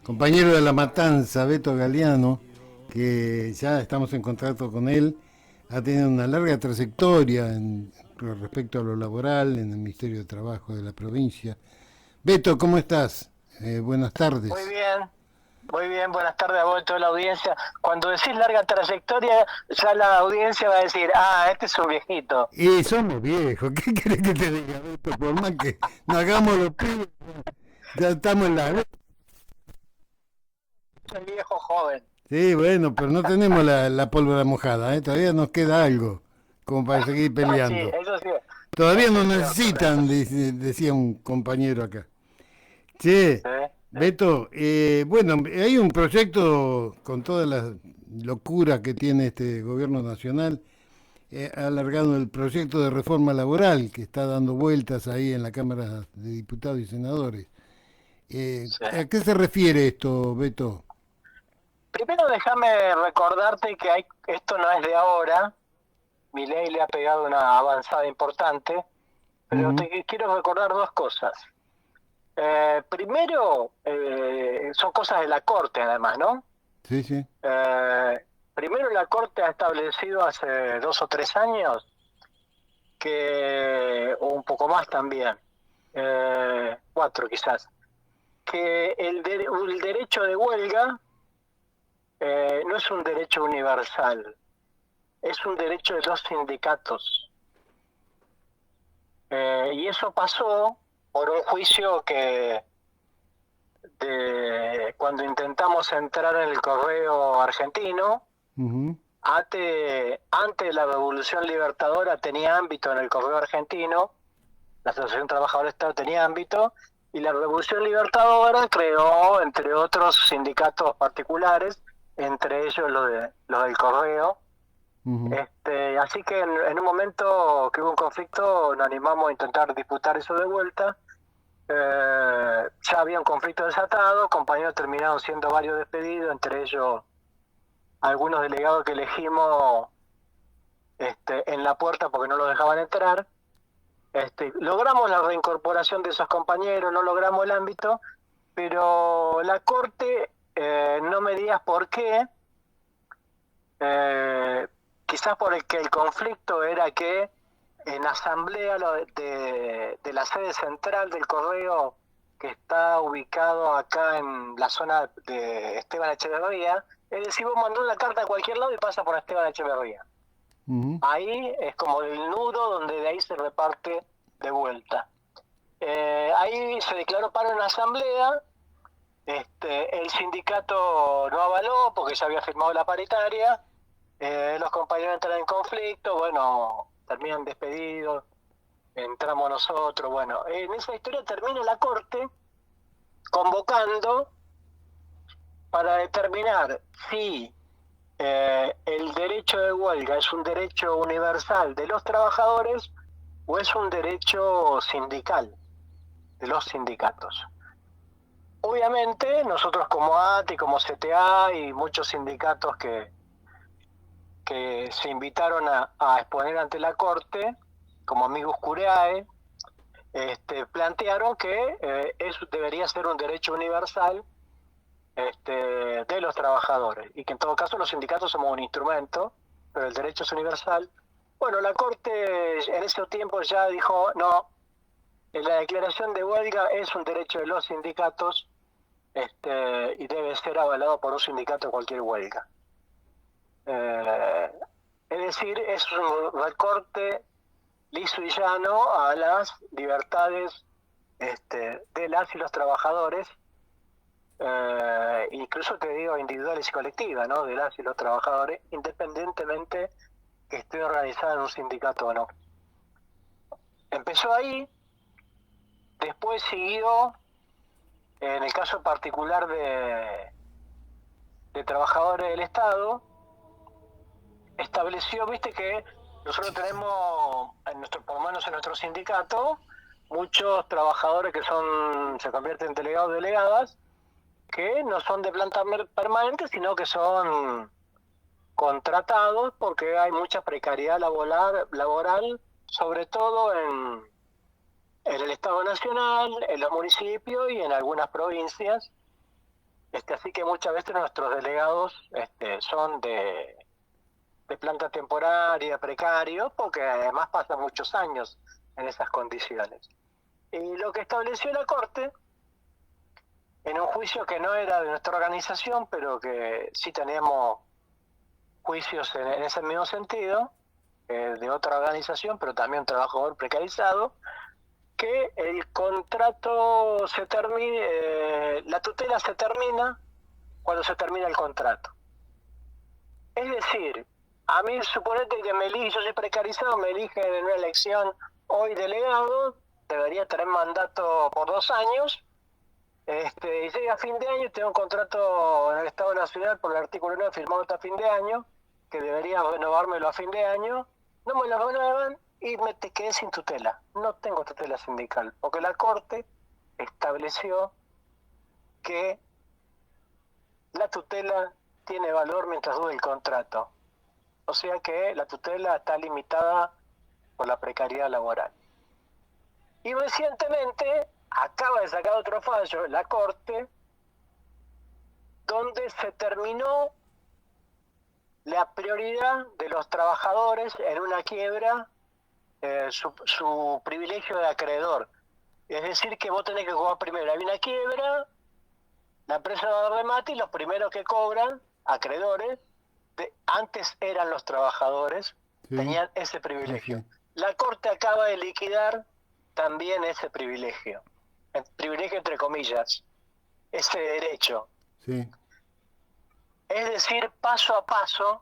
compañero de La Matanza, Beto Galeano, que ya estamos en contacto con él, ha tenido una larga trayectoria con respecto a lo laboral en el Ministerio de Trabajo de la provincia. Beto, ¿cómo estás? Buenas Muy tardes. bien, muy bien, buenas tardes a vos y toda la audiencia. Cuando decís larga trayectoria, ya la audiencia va a decir, este es un viejito, Y somos viejos, ¿qué querés que te diga, Beto? Por más que no hagamos los pibes, ya estamos en la... soy viejo joven. Sí, bueno, pero no tenemos la pólvora mojada, ¿eh? Todavía nos queda algo como para seguir Sí, peleando. Todavía eso no es cierto, eso necesitan, sí. decía un compañero acá. Che, Sí, sí. Beto, bueno, hay un proyecto con todas las locuras que tiene este gobierno nacional, ha alargado el proyecto de reforma laboral que está dando vueltas ahí en la Cámara de Diputados y Senadores. Sí. ¿A qué se refiere esto, Beto? Primero déjame recordarte que esto no es de ahora, Milei le ha pegado una avanzada importante, pero Ujú. te quiero recordar dos cosas. Primero, son cosas de la Corte además, ¿no? Sí, sí. Primero la Corte ha establecido hace 2 o 3 años o un poco más también, 4 quizás, que el derecho de huelga no es un derecho universal, es un derecho de los sindicatos. Y eso pasó por un juicio cuando intentamos entrar en el correo argentino. Ujú. Antes de la Revolución Libertadora tenía ámbito en el correo argentino, la Asociación Trabajadora del Estado tenía ámbito, y la Revolución Libertadora creó, entre otros, sindicatos particulares, entre ellos los del correo. Ujú. Así que en un momento que hubo un conflicto, nos animamos a intentar disputar eso de vuelta. Ya había un conflicto desatado, compañeros terminaron siendo varios despedidos, entre ellos algunos delegados que elegimos en la puerta porque no los dejaban entrar. Logramos la reincorporación de esos compañeros, no logramos el ámbito, pero la Corte, no me digas por qué, eh, quizás por el que el conflicto era que en asamblea de la sede central del correo, que está ubicado acá en la zona de Esteban Echeverría, es decir, vos mandás la carta a cualquier lado y pasa por Esteban Echeverría. Ujú. Ahí es como el nudo donde de ahí se reparte de vuelta. Ahí se declaró paro en la asamblea, el sindicato no avaló porque ya había firmado la paritaria, los compañeros entran en conflicto, bueno, terminan despedidos, entramos nosotros, bueno, en esa historia termina la corte convocando para determinar si el derecho de huelga es un derecho universal de los trabajadores o es un derecho sindical de los sindicatos. Obviamente, nosotros como ATI, como CTA y muchos sindicatos que se invitaron a exponer ante la Corte, como Amigos Curiae, plantearon que eso debería ser un derecho universal de los trabajadores y que en todo caso los sindicatos somos un instrumento, pero el derecho es universal. Bueno, la Corte en ese tiempo ya dijo, no, la declaración de huelga es un derecho de los sindicatos, y debe ser avalado por un sindicato en cualquier huelga. Eh, es decir, es un recorte liso y llano a las libertades de las y los trabajadores, incluso te digo individuales y colectivas, ¿no? De las y los trabajadores, independientemente que esté organizada en un sindicato o no. Empezó ahí, después siguió, en el caso particular de trabajadores del Estado, estableció, viste que nosotros tenemos, por lo menos en nuestro sindicato, muchos trabajadores que se convierten en delegados o delegadas, que no son de planta permanente, sino que son contratados porque hay mucha precariedad laboral, sobre todo en el Estado Nacional, en los municipios y en algunas provincias. Así que muchas veces nuestros delegados son de planta temporaria, precarios, porque además pasan muchos años en esas condiciones. Y lo que estableció la Corte, en un juicio que no era de nuestra organización, pero que sí teníamos juicios en ese mismo sentido, de otra organización, pero también un trabajador precarizado, que el contrato se termine, la tutela se termina cuando se termina el contrato. Es decir, a mí suponete que me eligen, yo soy precarizado, me eligen en una elección hoy delegado, debería tener mandato por 2 años, y llega a fin de año, tengo un contrato en el Estado Nacional por el artículo 9 firmado hasta fin de año, que debería renovármelo a fin de año, no me lo renuevan y me quedé sin tutela. No tengo tutela sindical, porque la Corte estableció que la tutela tiene valor mientras dure el contrato. O sea que la tutela está limitada por la precariedad laboral. Y recientemente acaba de sacar otro fallo la Corte, donde se terminó la prioridad de los trabajadores en una quiebra, su privilegio de acreedor. Es decir, que vos tenés que cobrar primero. Hay una quiebra, la empresa va a dar remate y los primeros que cobran, acreedores, antes eran los trabajadores, sí, tenían ese privilegio. Sí, sí. La Corte acaba de liquidar también ese privilegio entre comillas, ese derecho. Sí. Es decir, paso a paso,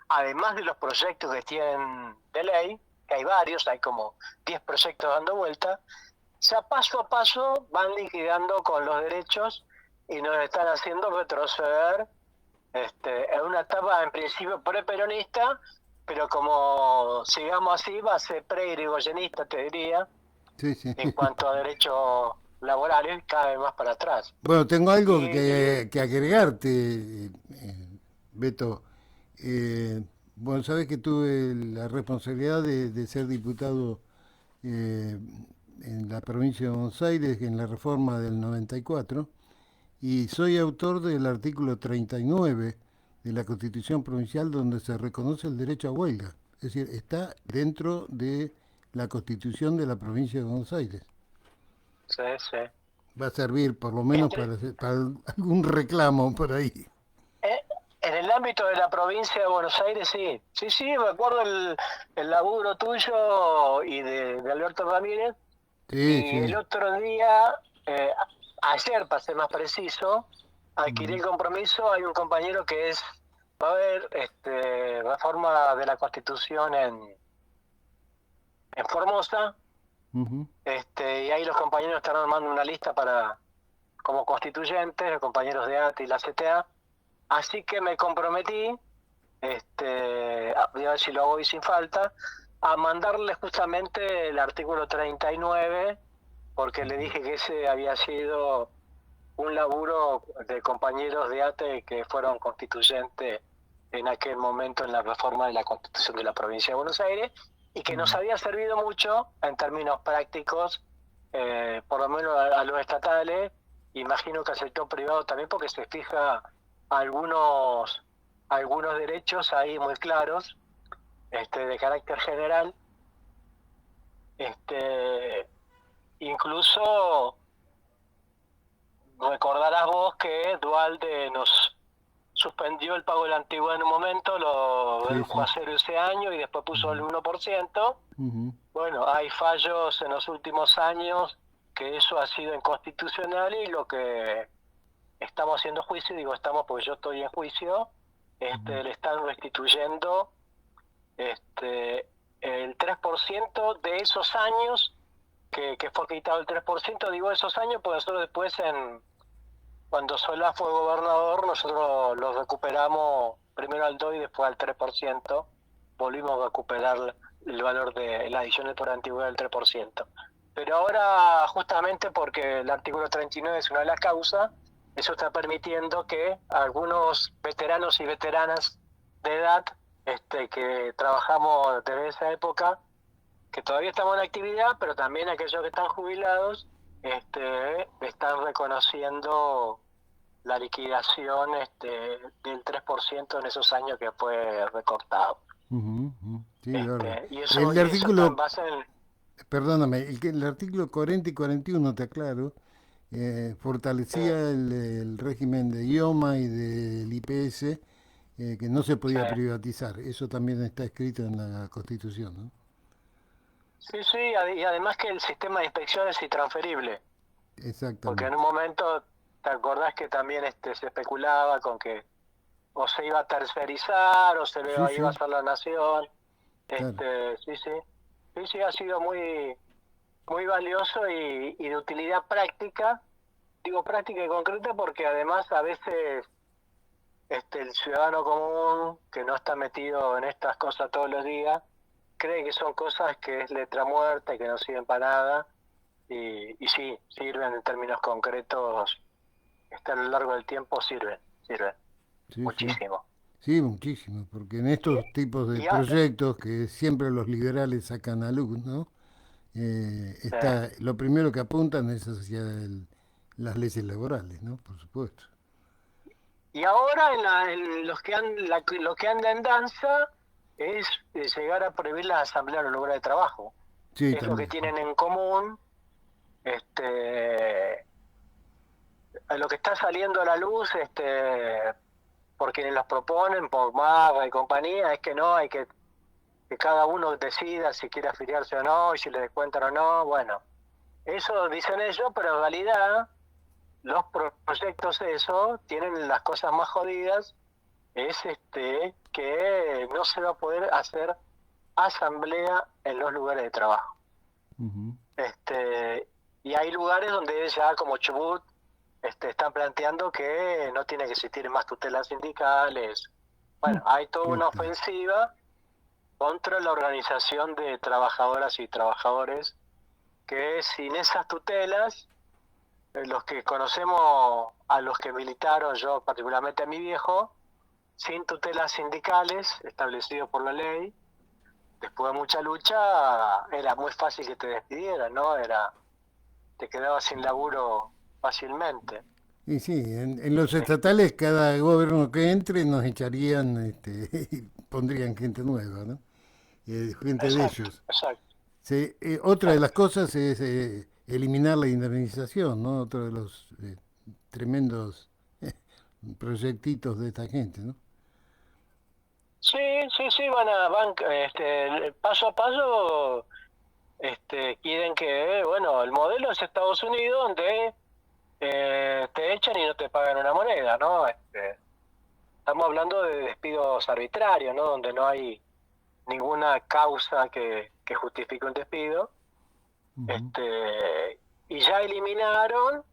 además de los proyectos que tienen de ley, que hay varios, hay como 10 proyectos dando vuelta, ya paso a paso van liquidando con los derechos y nos están haciendo retroceder en una etapa en principio pre-peronista, pero como sigamos así va a ser pre-irigoyenista, te diría, sí, sí, en cuanto a derechos laborales, cada vez más para atrás. Bueno, tengo algo que agregarte, Beto. Bueno, sabes que tuve la responsabilidad de ser diputado en la provincia de Buenos Aires en la reforma del 94 y soy autor del artículo 39 de la Constitución Provincial donde se reconoce el derecho a huelga. Es decir, está dentro de la Constitución de la provincia de Buenos Aires. Sí, sí. Va a servir por lo menos para algún reclamo por ahí. En el ámbito de la provincia de Buenos Aires, sí. Sí, me acuerdo el laburo tuyo y de Alberto Ramírez. Sí, y sí. El otro día, ayer para ser más preciso, adquirí el compromiso. Hay un compañero que va a haber reforma de la Constitución en Formosa. Y ahí los compañeros están armando una lista como constituyentes, los compañeros de ATE y la CTA. Así que me comprometí, voy a ver si lo hago hoy sin falta, a mandarle justamente el artículo 39, porque le dije que ese había sido un laburo de compañeros de ATE que fueron constituyentes en aquel momento en la reforma de la Constitución de la provincia de Buenos Aires, y que nos había servido mucho en términos prácticos, por lo menos a los estatales, imagino que al sector privado también, porque se fija algunos derechos ahí muy claros, de carácter general. Incluso recordarás vos que Dualde nos suspendió el pago de la antigüedad en un momento, lo redujo a cero ese año y después puso el 1%. Bueno, hay fallos en los últimos años que eso ha sido inconstitucional, y lo que estamos haciendo juicio, digo estamos porque yo estoy en juicio, le están restituyendo el 3% de esos años que fue quitado el 3%, digo esos años, porque nosotros después cuando Solá fue gobernador, nosotros los recuperamos primero al 2 y después al 3%, volvimos a recuperar el valor de las adiciones por antigüedad del 3%. Pero ahora, justamente porque el artículo 39 es una de las causas, eso está permitiendo que algunos veteranos y veteranas de edad, que trabajamos desde esa época, que todavía estamos en actividad, pero también aquellos que están jubilados, están reconociendo la liquidación del 3% en esos años que fue recortado. Ujú, ujú. Sí, ahora. Y El eso está en artículo, base en... perdóname, el artículo 40 y 41, te aclaro, Sí, fortalecía el régimen de IOMA y del IPS, que no se sí, podía privatizar. Eso también está escrito en la Constitución, ¿no? sí, sí, y además que el sistema de inspección es intransferible, porque en Exactamente. un momento, ¿te acordás que también se especulaba con que o se iba a tercerizar o se Sí, iba a sí, hacer la nación? claro. Sí, sí, sí, sí, ha sido muy, muy valioso y de utilidad práctica. Digo práctica y concreta porque además a veces el ciudadano común que no está metido en estas cosas todos los días cree que son cosas que es letra muerta y que no sirven para nada y sí, sirven en términos concretos, a lo largo del tiempo sirven Sí, sí. muchísimo. Sí, muchísimo, porque en Y, estos tipos de y proyectos que siempre los liberales sacan a luz, ¿no? eh, Lo primero que apuntan es hacia las leyes laborales, ¿no? Por supuesto. y ahora en lo que anda en danza es llegar a prohibir las asambleas en los lugares de trabajo. Sí, Es lo que también. tienen en común, este, lo que está saliendo a la luz, por quienes los proponen, por Marra y compañía, es que no, hay que cada uno decida si quiere afiliarse o no, y si le descuentan o no. Bueno, eso dicen ellos, pero en realidad los proyectos eso tienen las cosas más jodidas, es que no se va a poder hacer asamblea en los lugares de trabajo. Ujú. Este, y hay lugares donde ya como Chubut están planteando que no tiene que existir más tutelas sindicales. Bueno, hay toda ¿Qué una tal? ofensiva contra la organización de trabajadoras y trabajadores que sin esas tutelas, los que conocemos a los que militaron, yo particularmente a mi viejo, sin tutelas sindicales establecidos por la ley, después de mucha lucha, era muy fácil que te despidieran, ¿no? Te quedabas sin laburo fácilmente. Y sí, en los Es- estatales cada gobierno que entre nos echarían, y pondrían gente nueva, ¿no? Gente de Exacto, ellos. exacto, Sí, otra de las exacto. cosas es eliminar la indemnización, ¿no? Otro de los tremendos proyectitos de esta gente, ¿no? Sí, sí, sí, paso a paso, quieren que, bueno, el modelo es Estados Unidos, donde te echan y no te pagan una moneda, ¿no? Estamos hablando de despidos arbitrarios, ¿no? Donde no hay ninguna causa que justifique un despido. Ujú. Y ya eliminaron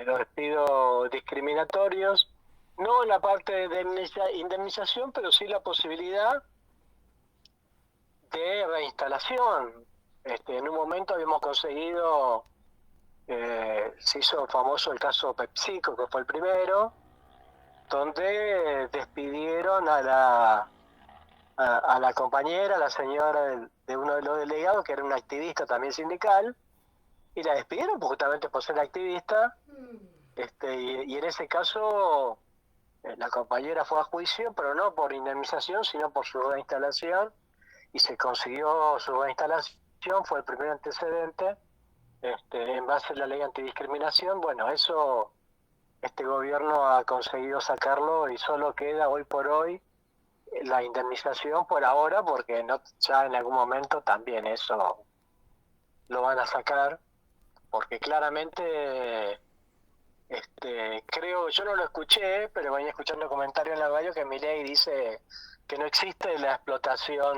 los despidos discriminatorios, no en la parte de indemnización, pero sí la posibilidad de reinstalación. En un momento habíamos conseguido, se hizo famoso el caso PepsiCo, que fue el primero, donde despidieron a la compañera, la señora de uno de los delegados, que era una activista también sindical, y la despidieron justamente por ser activista, y en ese caso la compañera fue a juicio, pero no por indemnización, sino por su reinstalación, y se consiguió su reinstalación, fue el primer antecedente, en base a la ley antidiscriminación. Bueno, eso este gobierno ha conseguido sacarlo y solo queda hoy por hoy la indemnización por ahora, porque no, ya en algún momento también eso lo van a sacar, porque claramente creo, yo no lo escuché, pero venía escuchando comentarios en la radio que Milei dice que no existe la explotación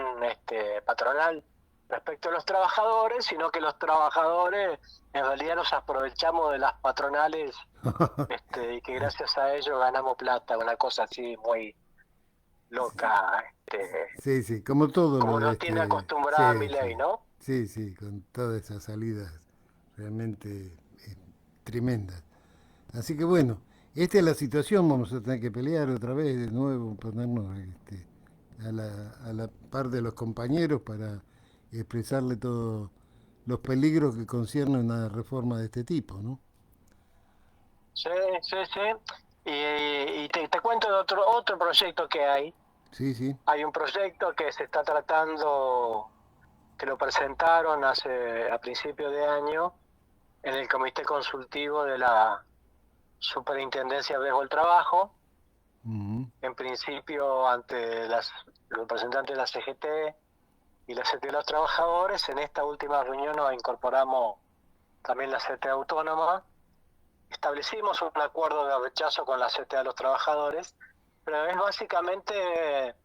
patronal respecto a los trabajadores, sino que los trabajadores en realidad nos aprovechamos de las patronales, y que gracias a ello ganamos plata, una cosa así muy loca, Sí, sí, como todo como lo de no tiene acostumbrada a Sí, Milei, sí, ¿no? sí, sí, con todas esas salidas realmente tremendas. Así que bueno, esta es la situación, vamos a tener que pelear otra vez de nuevo, ponernos a la par de los compañeros para expresarle todos los peligros que conciernen una reforma de este tipo, ¿no? sí, sí, sí. Y te cuento de otro proyecto que hay. Sí, sí. Hay un proyecto que se está tratando, que lo presentaron a principio de año en el Comité Consultivo de la Superintendencia de Riesgo del Trabajo, Ujú. en principio ante los representantes de la CGT y la CT de los trabajadores. En esta última reunión nos incorporamos también la CTA autónoma. Establecimos un acuerdo de rechazo con la CTA de los trabajadores, pero es básicamente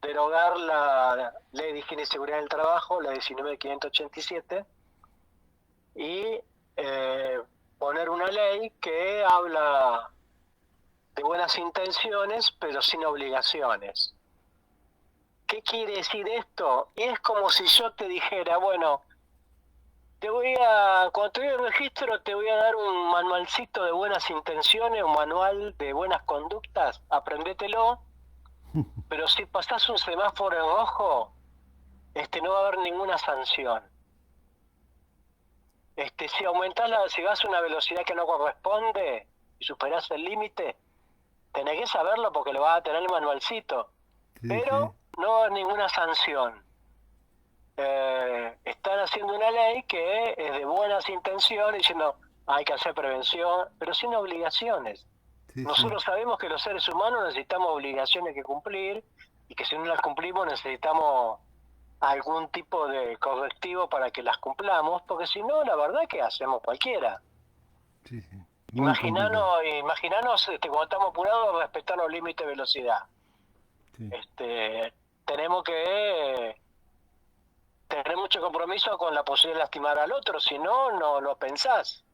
derogar la Ley de Higiene y Seguridad del Trabajo, la 19.587, y poner una ley que habla de buenas intenciones, pero sin obligaciones. ¿Qué quiere decir esto? Es como si yo te dijera, bueno, cuando te doy el registro, te voy a dar un manualcito de buenas intenciones, un manual de buenas conductas, aprendételo, pero si pasás un semáforo en rojo, no va a haber ninguna sanción. Si vas a una velocidad que no corresponde y superás el límite, tenés que saberlo porque lo vas a tener el manualcito, Sí, sí. pero no va a haber ninguna sanción. Están haciendo una ley que es de buenas intenciones, diciendo hay que hacer prevención, pero sin obligaciones. Sí, sí. Nosotros sabemos que los seres humanos necesitamos obligaciones que cumplir y que si no las cumplimos necesitamos algún tipo de correctivo para que las cumplamos, porque si no, la verdad es que hacemos cualquiera. Sí, sí. Muy complicado. Imaginanos cuando estamos apurados respetar los límites de velocidad. Sí. Tenemos que tener mucho compromiso con la posibilidad de lastimar al otro, si no, no lo pensás.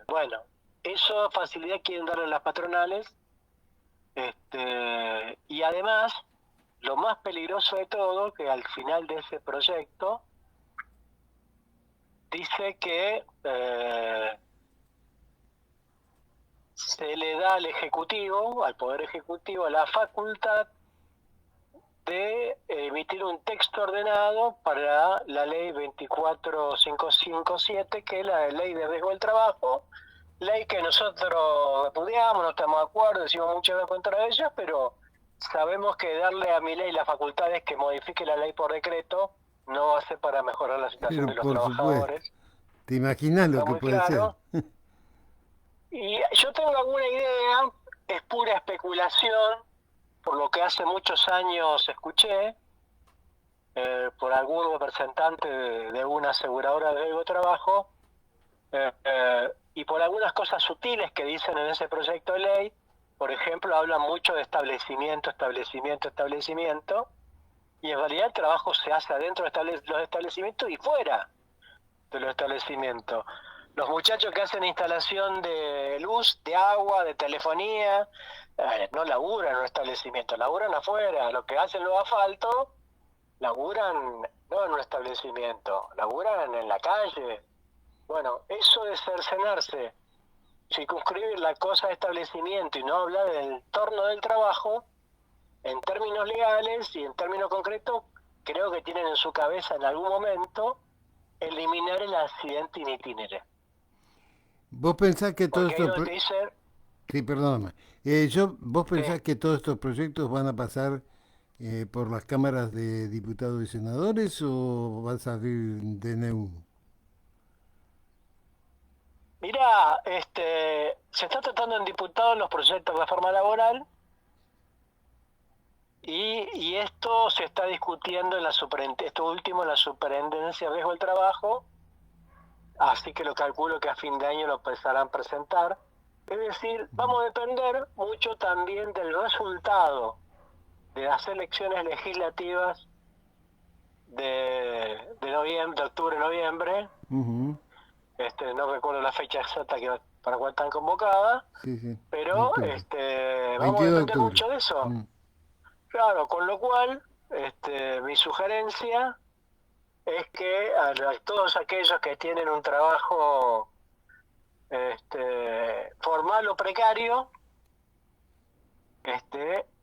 Bueno, eso facilidad quieren darle a las patronales, y además, lo más peligroso de todo, que al final de ese proyecto, dice que se le da al Ejecutivo, al Poder Ejecutivo, la facultad de emitir un texto ordenado para la ley 24557, que es la ley de riesgo del trabajo, ley que nosotros repudiamos, no estamos de acuerdo, decimos muchas veces contra ella, pero sabemos que darle a mi ley las facultades que modifique la ley por decreto no hace para mejorar la situación Pero de los por supuesto. trabajadores, ¿Te imaginas lo está que muy puede ser? claro. Y yo tengo alguna idea, es pura especulación, por lo que hace muchos años escuché, por algún representante de una aseguradora de riesgo de trabajo, y por algunas cosas sutiles que dicen en ese proyecto de ley. Por ejemplo, hablan mucho de establecimiento, establecimiento, establecimiento, y en realidad el trabajo se hace adentro de los establecimientos y fuera de los establecimientos. Los muchachos que hacen instalación de luz, de agua, de telefonía, no laburan en un establecimiento, laburan afuera. Los que hacen los asfaltos, laburan no en un establecimiento, laburan en la calle. Bueno, eso de cercenarse, circunscribir la cosa de establecimiento y no hablar del entorno del trabajo, en términos legales y en términos concretos, creo que tienen en su cabeza en algún momento eliminar el accidente in itinere. ¿Vos pensás que todo Porque ahí esto... donde te dice, Sí, perdóname. ¿Vos sí, pensás que todos estos proyectos van a pasar por las cámaras de diputados y senadores o va a salir DNU? mira, se está tratando en diputados los proyectos de reforma laboral y esto se está discutiendo en esto último en la Superintendencia de Riesgo del Trabajo, así que lo calculo que a fin de año lo empezarán a presentar. Es decir, vamos a depender mucho también del resultado de las elecciones legislativas de noviembre, de octubre-noviembre. Ujú. No recuerdo la fecha exacta para cuál están convocadas, Sí, sí, pero octubre. vamos a 22 de depender octubre. mucho de eso. Mm. Claro, con lo cual, mi sugerencia es que a todos aquellos que tienen un trabajo formal o precario,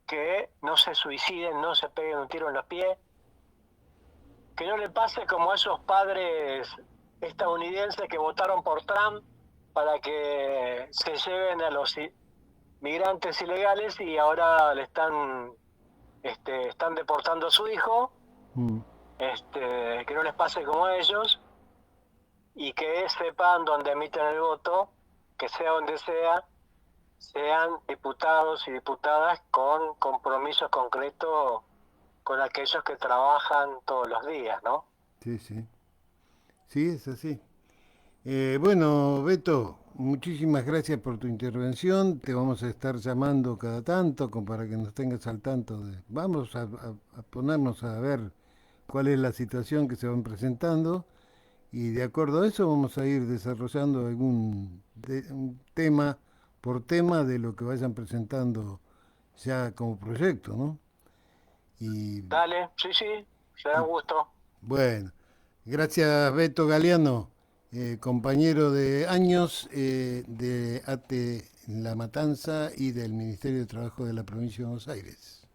que no se suiciden, no se peguen un tiro en los pies, que no le pase como a esos padres estadounidenses que votaron por Trump para que se lleven a los migrantes ilegales y ahora le están deportando a su hijo, Mm. que no les pase como a ellos y que sepan dónde emiten el voto, que sea donde sea, sean diputados y diputadas con compromisos concretos con aquellos que trabajan todos los días, ¿no? Sí, sí. Sí, es así. Bueno, Beto, muchísimas gracias por tu intervención. Te vamos a estar llamando cada tanto para que nos tengas al tanto de... Vamos a ponernos a ver cuál es la situación que se van presentando y de acuerdo a eso vamos a ir desarrollando un tema por tema de lo que vayan presentando ya como proyecto, ¿no? Y, Dale, sí, sí, será y un gusto. bueno, gracias Beto Galeano, compañero de años de ATE La Matanza y del Ministerio de Trabajo de la Provincia de Buenos Aires.